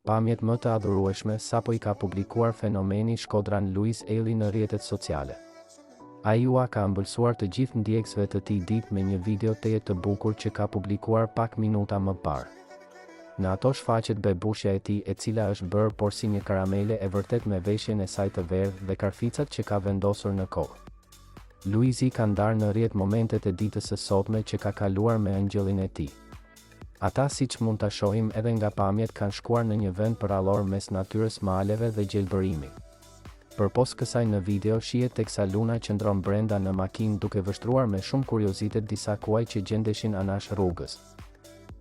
pamjet më të adhurueshme sapo i ka publikuar fenomeni shkodran Luiz Eli në rrjetet sociale. Ai u ka ëmbëlsuar të gjithë ndjekësve të tij ditë me një video teje të bukur që ka publikuar pak minuta më parë. Në ato shfaqet bebushja e tij e cila është bërë por si një karamele e vërtet me veshjen e saj të verdhë dhe karficat që ka vendosur në kokë. Luizi ka ndarë në rrjet momentet e ditës së sotme që ka kaluar me angjëllin e tij. Ata siç mund ta shohim edhe nga pamjet kanë shkuar në një vend përrallor mes natyrës, maleve dhe gjelbërimit. Përpos kësaj në video shihet teksa Luna qëndron brenda në makinë duke vështruar me shumë kuriozitet disa kuaj që gjendeshin anash rrugës.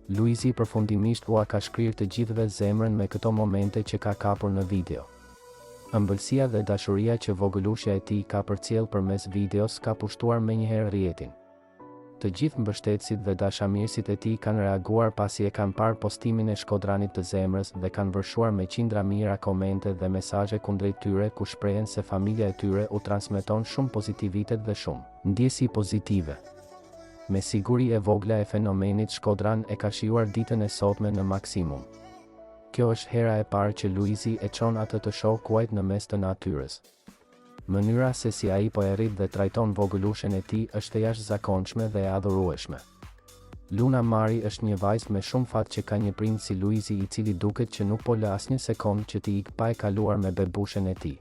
Luizi përfundimisht u ka shkrirë të gjithëve zemrën me këto momente që ka kapur në video. Ëmbëlsia dhe dashuria që vogëlushja e tij ka përcjell përmes videos ka pushtuar menjëherë rrjetin. Të gjithë mbështetësit dhe dashamirësit e tij kanë reaguar pasi e kanë parë postimin e shkodranit të zemrës dhe kanë vërshuar me qindra mijëra komente dhe mesazhe kundrejt tyre ku shprehen se familja e tyre u transmeton shumë pozitivitet dhe shumë ndjesi pozitive. Me siguri e vogla e fenomenit shkodran e ka shijuar ditën e sotme në maksimum. Kjo është hera e parë që Luizi e çon atë të shohë kuajt në mes të natyrës. Mënyra se si ai po e rrit dhe trajton vogëlushen e tij është e jashtëzakonshme dhe e adhurueshme. Luna Mari është një vajzë me shumë fat që ka një prind si Luizi i cili duket që nuk po lë asnjë sekond që t'i ikë pa e kaluar me bebushen e tij.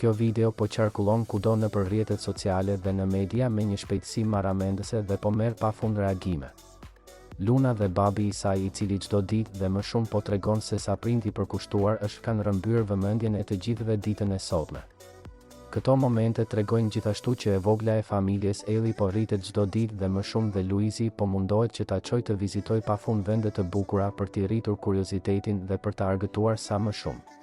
Kjo video po qarkullon kudo nëpër rrjetet sociale dhe në media me një shpejtësi marramendëse dhe po merr pafund reagime. Luna dhe babi i saj i cili çdo ditë dhe më shumë po tregon se sa prind i përkushtuar është kanë rrëmbyer vëmendjen e të gjithëve ditën e sotme. Këto momente tregojnë gjithashtu që e vogla e familjes Eli po rritet çdo ditë dhe më shumë dhe Luizi po mundohet që ta çojë të vizitoj pafund vende të bukura për t'i rritur kuriozitetin dhe për ta argëtuar sa më shumë.